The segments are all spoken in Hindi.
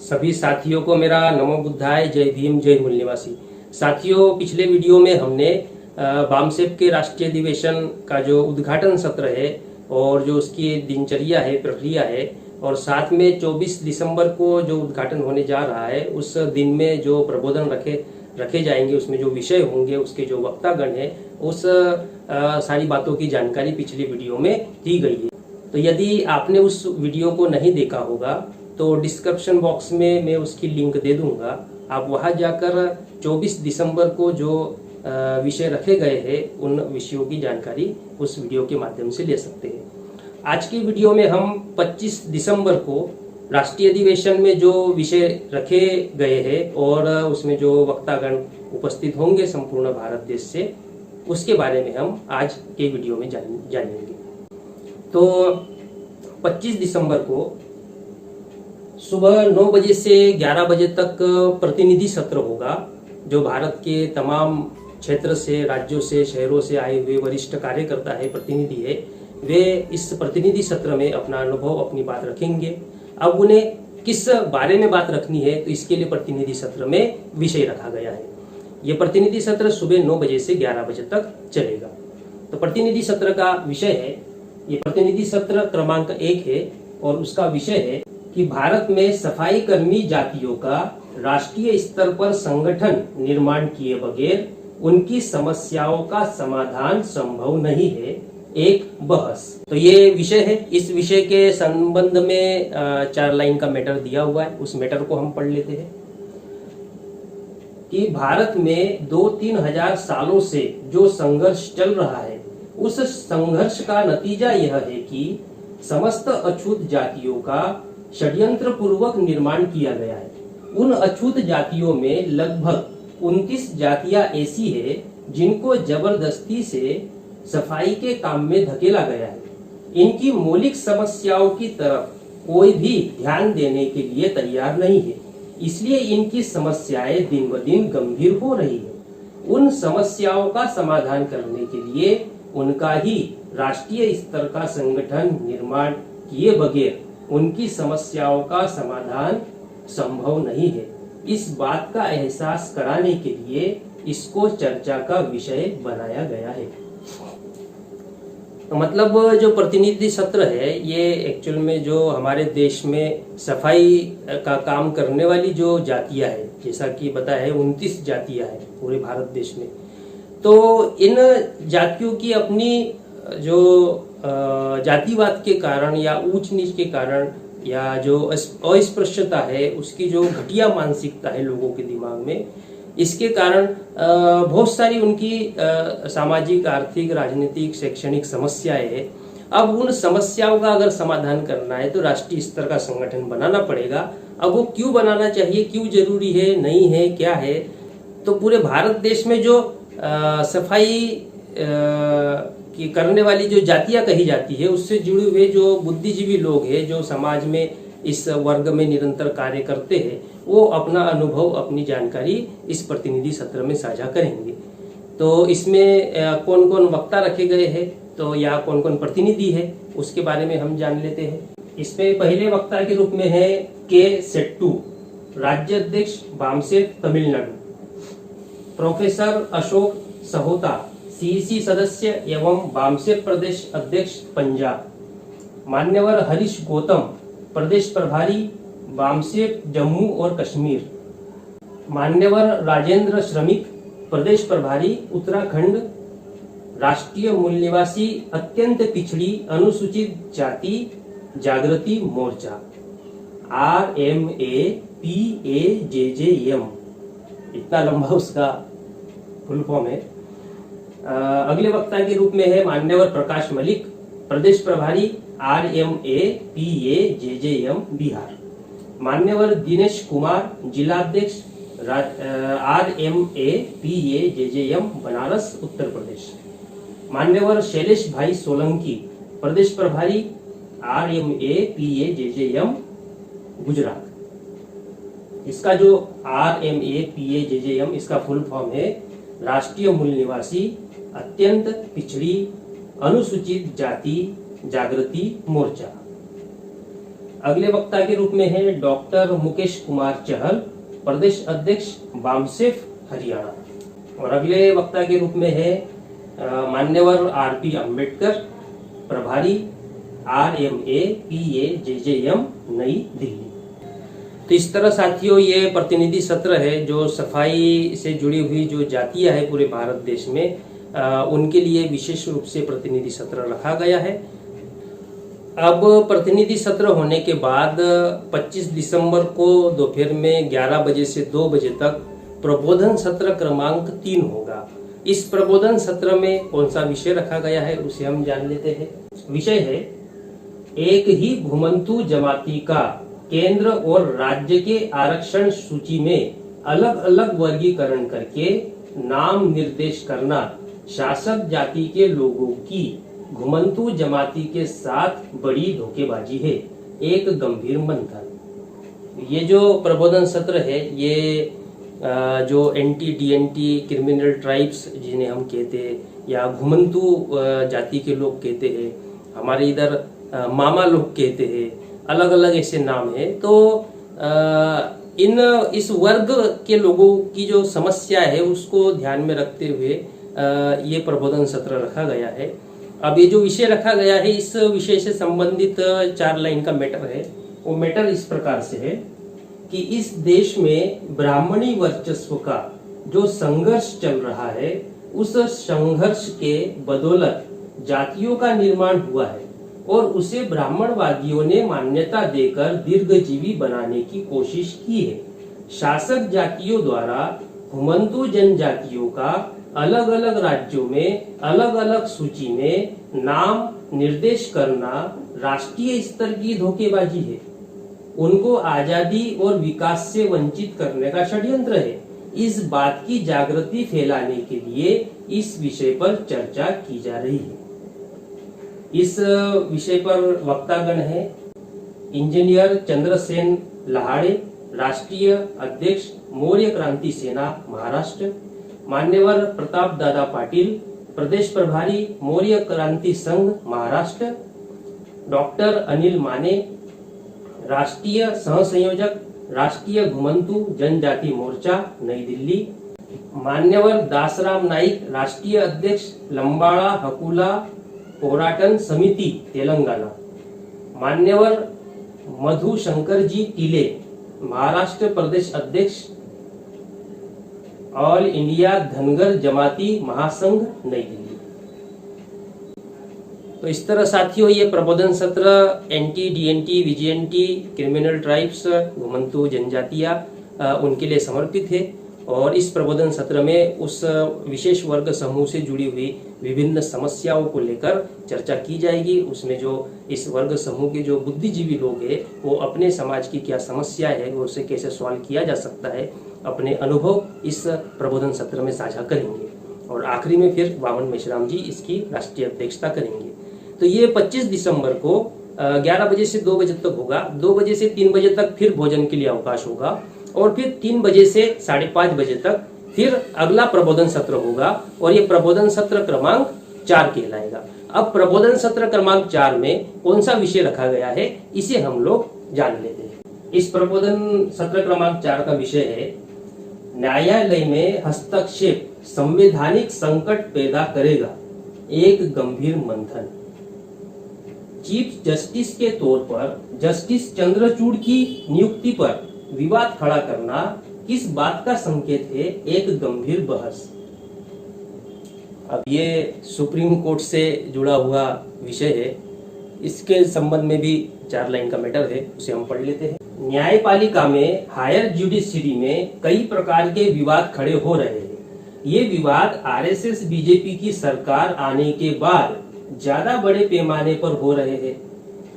सभी साथियों को मेरा नमो बुद्धाय, जय भीम, जय मूल निवासी। साथियों, पिछले वीडियो में हमने बामसेप के राष्ट्रीय अधिवेशन का जो उद्घाटन सत्र है और जो उसकी दिनचर्या है, प्रक्रिया है, और साथ में 24 दिसंबर को जो उद्घाटन होने जा रहा है उस दिन में जो प्रबोधन रखे जाएंगे, उसमें जो विषय होंगे, उसके जो वक्तागण है, उस सारी बातों की जानकारी पिछली वीडियो में दी गई है। तो यदि आपने उस वीडियो को नहीं देखा होगा तो डिस्क्रिप्शन बॉक्स में मैं उसकी लिंक दे दूंगा। आप वहां जाकर 24 दिसंबर को जो विषय रखे गए हैं उन विषयों की जानकारी उस वीडियो के माध्यम से ले सकते हैं। आज की वीडियो में हम 25 दिसंबर को राष्ट्रीय अधिवेशन में जो विषय रखे गए हैं और उसमें जो वक्तागण उपस्थित होंगे संपूर्ण भारत देश से, उसके बारे में हम आज के वीडियो में जानेंगे। तो 25 दिसंबर को सुबह 9 बजे से 11 बजे तक प्रतिनिधि सत्र होगा। जो भारत के तमाम क्षेत्र से, राज्यों से, शहरों से आए हुए वरिष्ठ कार्यकर्ता है, प्रतिनिधि है, वे इस प्रतिनिधि सत्र में अपना अनुभव, अपनी बात रखेंगे। अब उन्हें किस बारे में बात रखनी है, तो इसके लिए प्रतिनिधि सत्र में विषय रखा गया है। ये प्रतिनिधि सत्र सुबह 9 बजे से 11 बजे तक चलेगा। तो प्रतिनिधि सत्र का विषय है, ये प्रतिनिधि सत्र क्रमांक 1 है और उसका विषय है कि भारत में सफाई कर्मी जातियों का राष्ट्रीय स्तर पर संगठन निर्माण किए बगैर उनकी समस्याओं का समाधान संभव नहीं है, एक बहस। तो ये विषय है। इस विषय के संबंध में 4 लाइन का मैटर दिया हुआ है। उस मैटर को हम पढ़ लेते हैं कि भारत में 2-3 हजार सालों से जो संघर्ष चल रहा है, उस संघर्ष का नतीजा यह है कि समस्त अछूत जातियों का षड्यंत्र पूर्वक निर्माण किया गया है। उन अछूत जातियों में लगभग 29 जातियां ऐसी है जिनको जबरदस्ती से सफाई के काम में धकेला गया है। इनकी मौलिक समस्याओं की तरफ कोई भी ध्यान देने के लिए तैयार नहीं है, इसलिए इनकी समस्याएं दिन ब दिन गंभीर हो रही है। उन समस्याओं का समाधान करने के लिए उनका ही राष्ट्रीय स्तर का संगठन निर्माण किए बगैर उनकी समस्याओं का समाधान संभव नहीं है। इस बात का एहसास कराने के लिए इसको चर्चा का विषय बनाया गया है। तो मतलब जो प्रतिनिधि सत्र है, ये एक्चुअल में जो हमारे देश में सफाई का काम करने वाली जो जातियां है, जैसा कि बताया है 29 जातियां हैं पूरे भारत देश में। तो इन जातियों की अपनी जो जातिवाद के कारण या ऊंच नीच के कारण या जो अस्पृश्यता है, उसकी जो घटिया मानसिकता है लोगों के दिमाग में, इसके कारण बहुत सारी उनकी सामाजिक, आर्थिक, राजनीतिक, शैक्षणिक समस्याएं हैं। अब उन समस्याओं का अगर समाधान करना है तो राष्ट्रीय स्तर का संगठन बनाना पड़ेगा। अब वो क्यों बनाना चाहिए, क्यों जरूरी है, नहीं है, क्या है? तो पूरे भारत देश में जो सफाई की करने वाली जो जातियां कही जाती है, उससे जुड़े हुए जो बुद्धिजीवी लोग हैं, जो समाज में इस वर्ग में निरंतर कार्य करते हैं, वो अपना अनुभव, अपनी जानकारी इस प्रतिनिधि सत्र में साझा करेंगे। तो इसमें कौन कौन वक्ता रखे गए हैं, तो या कौन कौन प्रतिनिधि है, उसके बारे में हम जान लेते हैं। इसमें पहले वक्ता के रूप में है के सेट्टू, राज्य अध्यक्ष बामसेप तमिलनाडु। प्रोफेसर अशोक सहोता, सीईसी सदस्य एवं बामसेप प्रदेश अध्यक्ष पंजाब। मान्यवर हरीश गौतम, प्रदेश प्रभारी बामसेप जम्मू और कश्मीर। मान्यवर राजेंद्र श्रमिक, प्रदेश प्रभारी उत्तराखंड राष्ट्रीय मूल निवासी अत्यंत पिछड़ी अनुसूचित जाति जागृति मोर्चा, RMAPAJJM। इतना लंबा उसका फुल फॉर्म है। अगले वक्ता के रूप में है मान्यवर प्रकाश मलिक, प्रदेश प्रभारी RMAPAJJM बिहार। मान्यवर दिनेश कुमार, जिलाध्यक्ष RMAPAJJM बनारस उत्तर प्रदेश। मान्यवर शैलेश भाई सोलंकी, प्रदेश प्रभारी RMAPAJJM गुजरात। इसका जो RMAPAJJM इसका फुल फॉर्म है राष्ट्रीय मूल निवासी अत्यंत पिछड़ी अनुसूचित जाति जागृति मोर्चा। अगले वक्ता के रूप में है डॉक्टर मुकेश कुमार चहल, प्रदेश अध्यक्ष बामसेफ हरियाणा। और अगले वक्ता के रूप में है मान्यवर आरपी अंबेडकर, प्रभारी RMA PA JJM नई दिल्ली। तो इस तरह साथियों ये प्रतिनिधि सत्र है जो सफाई से जुड़ी हुई जो जातियां है पूरे भारत देश में, उनके लिए विशेष रूप से प्रतिनिधि सत्र रखा गया है। अब प्रतिनिधि सत्र होने के बाद 25 दिसंबर को दोपहर में 11 बजे से 2 बजे तक प्रबोधन सत्र क्रमांक 3 होगा। इस प्रबोधन सत्र में कौन सा विषय रखा गया है उसे हम जान लेते हैं। विषय है एक ही घुमंतु जमाती का केंद्र और राज्य के आरक्षण सूची में अलग अलग वर्गीकरण करके नाम निर्देश करना शासक जाति के लोगों की घुमंतु जमाती के साथ बड़ी धोखेबाजी है, एक गंभीर मंथन। ये जो प्रबोधन सत्र है ये जो NT-DNT क्रिमिनल ट्राइब्स जिन्हें हम कहते हैं या घुमंतु जाति के लोग कहते हैं, हमारे इधर मामा लोग कहते हैं, अलग अलग ऐसे नाम है। तो इस वर्ग के लोगों की जो समस्या है उसको ध्यान में रखते हुए ये प्रबोधन सत्र रखा गया है। अब ये जो विषय रखा गया है इस विषय से संबंधित 4 लाइन का मैटर है। वो मैटर इस प्रकार से है कि इस देश में ब्राह्मणी वर्चस्व का जो संघर्ष चल रहा है उस संघर्ष के बदौलत जातियों का निर्माण हुआ है और उसे ब्राह्मणवादियों ने मान्यता देकर दीर्घजीवी बनाने की कोशिश की है। शासक जातियों द्वारा घुमंतु जनजातियों का अलग अलग राज्यों में अलग अलग सूची में नाम निर्देश करना राष्ट्रीय स्तर की धोखेबाजी है, उनको आजादी और विकास से वंचित करने का षड्यंत्र है। इस बात की जागृति फैलाने के लिए इस विषय पर चर्चा की जा रही है। इस विषय पर वक्तागण है इंजीनियर चंद्रसेन लहाड़े, राष्ट्रीय अध्यक्ष मौर्य क्रांति सेना महाराष्ट्र, मान्यवर प्रताप दादा पाटिल, प्रदेश प्रभारी मौर्य क्रांति संघ महाराष्ट्र, डॉक्टर अनिल माने, राष्ट्रीय सहसंयोजक राष्ट्रीय घुमंतु जनजाति मोर्चा नई दिल्ली, मान्यवर दासराम नाईक, राष्ट्रीय अध्यक्ष लंबाड़ा हकुला पोराटन समिति तेलंगाना, मान्यवर मधु शंकर जी टीले, महाराष्ट्र प्रदेश अध्यक्ष ऑल इंडिया धनगर जमाती महासंघ नई दिल्ली। तो इस तरह साथियों ये प्रबोधन सत्र NT-DNT VGNT क्रिमिनल ट्राइब्स घुमंतु जनजातियां उनके लिए समर्पित है और इस प्रबोधन सत्र में उस विशेष वर्ग समूह से जुड़ी हुई विभिन्न समस्याओं को लेकर चर्चा की जाएगी। उसमें जो इस वर्ग समूह के जो बुद्धिजीवी लोग हैं वो अपने समाज की क्या समस्या है वो उसे कैसे सॉल्व किया जा सकता है, अपने अनुभव इस प्रबोधन सत्र में साझा करेंगे। और आखिरी में फिर वामन मेश्राम जी इसकी राष्ट्रीय अध्यक्षता करेंगे। तो ये 25 दिसंबर को 11 बजे से 2 बजे तक होगा। 2 बजे से 3 बजे तक फिर भोजन के लिए अवकाश होगा और फिर 3 बजे से 5:30 बजे तक फिर अगला प्रबोधन सत्र होगा और ये प्रबोधन सत्र क्रमांक 4 कहलाएगा। अब प्रबोधन सत्र क्रमांक 4 में कौन सा विषय रखा गया है इसे हम लोग जान लेते हैं। इस प्रबोधन सत्र क्रमांक 4 का विषय है न्यायालय में हस्तक्षेप संवैधानिक संकट पैदा करेगा, एक गंभीर मंथन। चीफ जस्टिस के तौर पर जस्टिस चंद्रचूड़ की नियुक्ति पर विवाद खड़ा करना किस बात का संकेत है, एक गंभीर बहस। अब ये सुप्रीम कोर्ट से जुड़ा हुआ विषय है, इसके संबंध में भी 4 लाइन का मैटर है, उसे हम पढ़ लेते हैं। न्यायपालिका में हायर जुडिशरी में कई प्रकार के विवाद खड़े हो रहे हैं। ये विवाद RSS बीजेपी की सरकार आने के बाद ज्यादा बड़े पैमाने पर हो रहे हैं।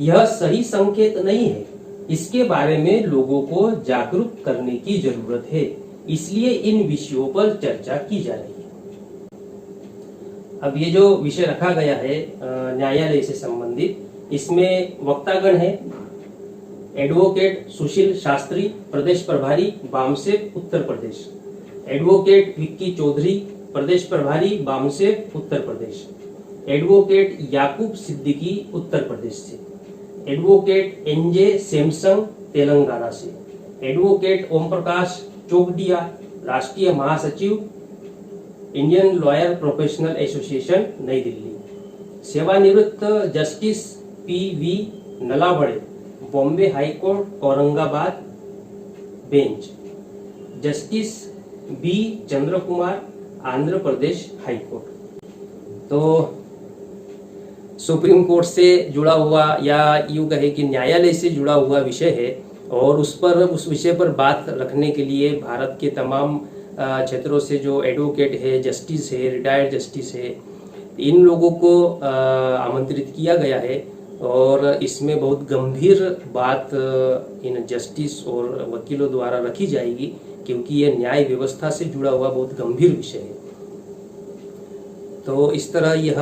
यह सही संकेत नहीं है। इसके बारे में लोगों को जागरूक करने की जरूरत है, इसलिए इन विषयों पर चर्चा की जा रही है। अब ये जो विषय रखा गया है न्यायालय से संबंधित, इसमें वक्तागण है एडवोकेट सुशील शास्त्री, प्रदेश प्रभारी बामसेफ उत्तर प्रदेश, एडवोकेट विक्की चौधरी, प्रदेश प्रभारी बामसेफ उत्तर प्रदेश, एडवोकेट याकूब सिद्दीकी उत्तर प्रदेश से, एडवोकेट एनजे सैमसंग तेलंगाना से, एडवोकेट ओम प्रकाश चोगडिया राष्ट्रीय महासचिव Indian lawyer professional association New Delhi, सेवानिवृत्त justice PV Nalawade Bombay high court Aurangabad bench, justice B Chandra Kumar Andhra Pradesh high court. तो सुप्रीम कोर्ट से जुड़ा हुआ या यूं कहे कि न्यायालय से जुड़ा हुआ विषय है और उस विषय पर बात रखने के लिए भारत के तमाम क्षेत्रों से जो एडवोकेट है, जस्टिस है, रिटायर्ड जस्टिस है, इन लोगों को आमंत्रित किया गया है और इसमें बहुत गंभीर बात इन जस्टिस और वकीलों द्वारा रखी जाएगी क्योंकि ये न्याय व्यवस्था से जुड़ा हुआ बहुत गंभीर विषय है। तो इस तरह यह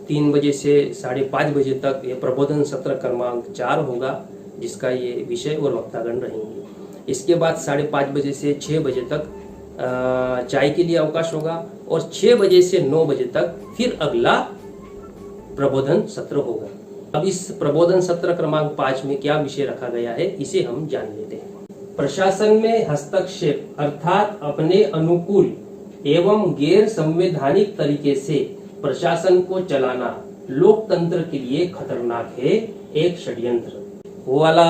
3 बजे से 5:30 बजे तक ये प्रबोधन सत्र क्रमांक 4 होगा जिसका ये विषय और वक्तागण रहेंगे। इसके बाद 5:30 बजे से 6 बजे तक चाय के लिए अवकाश होगा और 6 बजे से 9 बजे तक फिर अगला प्रबोधन सत्र होगा। अब इस प्रबोधन सत्र क्रमांक 5 में क्या विषय रखा गया है इसे हम जान लेते हैं। प्रशासन में हस्तक्षेप अर्थात अपने अनुकूल एवं गैर संवैधानिक तरीके से प्रशासन को चलाना लोकतंत्र के लिए खतरनाक है, एक षड्यंत्र। वो वाला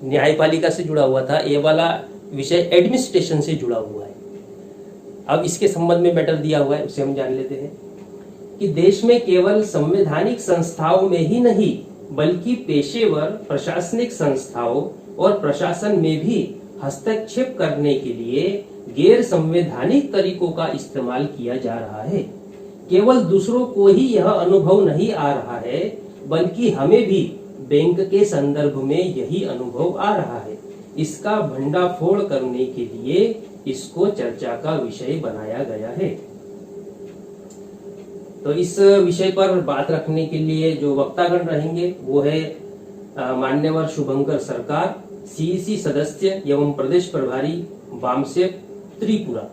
न्यायपालिका से जुड़ा हुआ था, ये वाला विषय एडमिनिस्ट्रेशन से जुड़ा हुआ है। अब इसके संबंध में मैटर दिया हुआ है, उसे हम जान लेते हैं कि देश में केवल संवैधानिक संस्थाओं में ही नहीं बल्कि पेशेवर प्रशासनिक संस्थाओं और प्रशासन में भी हस्तक्षेप करने के लिए गैर संवैधानिक तरीकों का इस्तेमाल किया जा रहा है। केवल दूसरों को ही यह अनुभव नहीं आ रहा है बल्कि हमें भी बैंक के संदर्भ में यही अनुभव आ रहा है। इसका भंडाफोड़ करने के लिए इसको चर्चा का विषय बनाया गया है। तो इस विषय पर बात रखने के लिए जो वक्तागण रहेंगे वो है मान्यवर शुभंकर सरकार, सीईसी सदस्य एवं प्रदेश प्रभारी बामसेप त्रिपुरा,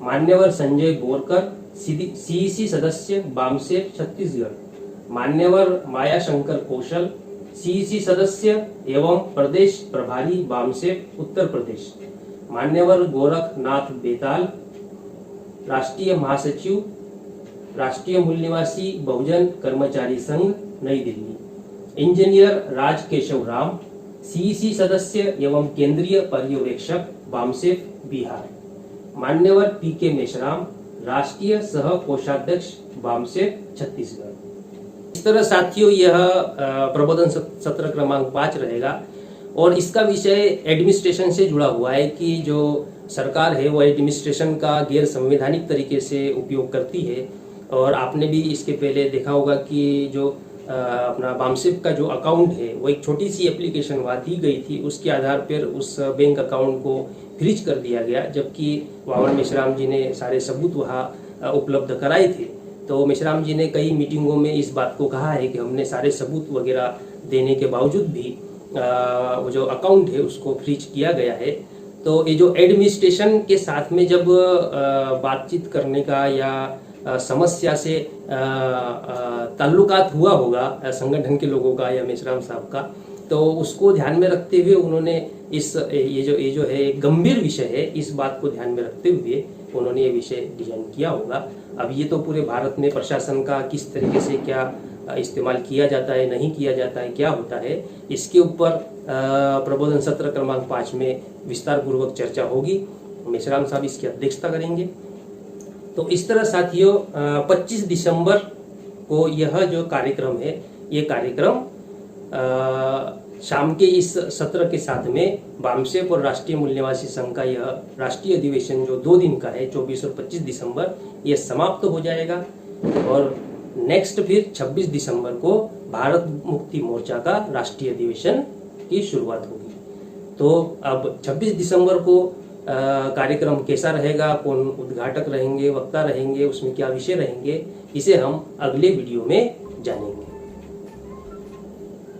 मान्यवर संजय बोरकर, सीईसी सदस्य बामसेप छत्तीसगढ़, मान्यवर माया शंकर कौशल, सीईसी सदस्य एवं प्रदेश प्रभारी बामसेप उत्तर प्रदेश, मान्यवर गोरखनाथ बेताल, राष्ट्रीय महासचिव राष्ट्रीय मूल निवासी बहुजन कर्मचारी संघ नई दिल्ली, इंजीनियर राज केशव राम, सीईसी सदस्य एवं केंद्रीय पर्यवेक्षक बामसेप बिहार, मान्यवर पीके मेश्राम, राष्ट्रीय सह कोषाध्यक्ष बामसेप छत्तीसगढ़। इस तरह साथियों यह प्रबोधन सत्र क्रमांक 5 रहेगा और इसका विषय एडमिनिस्ट्रेशन से जुड़ा हुआ है कि जो सरकार है वो एडमिनिस्ट्रेशन का गैर संवैधानिक तरीके से उपयोग करती है। और आपने भी इसके पहले देखा होगा कि जो अपना बामसेप का जो अकाउंट है वो एक छोटी सी एप्लीकेशन वहाँ दी गई थी, उसके आधार पर उस बैंक अकाउंट को फ्रीज कर दिया गया, जबकि वावन मेश्राम जी ने सारे सबूत वहाँ उपलब्ध कराए थे। तो मेश्राम जी ने कई मीटिंगों में इस बात को कहा है कि हमने सारे सबूत वगैरह देने के बावजूद भी वो जो अकाउंट है उसको फ्रीज किया गया है। तो ये जो एडमिनिस्ट्रेशन के साथ में जब बातचीत करने का या समस्या से ताल्लुकात हुआ होगा संगठन के लोगों का या मेश्राम साहब का, तो उसको ध्यान में रखते हुए उन्होंने ये जो है गंभीर विषय है, इस बात को ध्यान में रखते हुए उन्होंने ये विषय डिजाइन किया होगा। अब ये तो पूरे भारत में प्रशासन का किस तरीके से क्या इस्तेमाल किया जाता है, नहीं किया जाता है, क्या होता है, इसके ऊपर प्रबोधन सत्र क्रमांक 5 में विस्तार पूर्वक चर्चा होगी। मेश्राम साहब इसकी अध्यक्षता करेंगे। तो इस तरह साथियों 25 दिसंबर को यह जो कार्यक्रम है, ये कार्यक्रम शाम के इस सत्र के साथ में बामसेप और राष्ट्रीय मूल निवासी संघ का यह राष्ट्रीय अधिवेशन जो 2 दिन का है 24 और 25 दिसंबर ये समाप्त हो जाएगा और नेक्स्ट फिर 26 दिसंबर को भारत मुक्ति मोर्चा का राष्ट्रीय अधिवेशन की शुरुआत होगी। तो अब 26 दिसंबर को कार्यक्रम कैसा रहेगा, कौन उद्घाटक रहेंगे, वक्ता रहेंगे, उसमें क्या विषय रहेंगे, इसे हम अगले वीडियो में जानेंगे।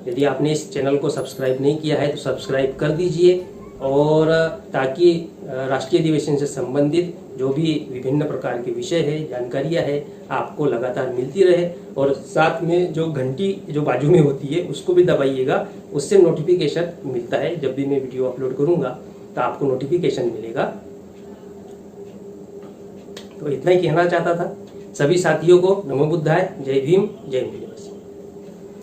यदि आपने इस चैनल को सब्सक्राइब नहीं किया है तो सब्सक्राइब कर दीजिए और ताकि राष्ट्रीय अधिवेशन से संबंधित जो भी विभिन्न प्रकार के विषय है, जानकारियां है, आपको लगातार मिलती रहे। और साथ में जो घंटी जो बाजू में होती है उसको भी दबाइएगा, उससे नोटिफिकेशन मिलता है। जब भी मैं वीडियो अपलोड करूंगा तो आपको नोटिफिकेशन मिलेगा। तो इतना ही कहना चाहता था। सभी साथियों को नमो बुद्धाय, जय भीम, जय मूल्यवासी।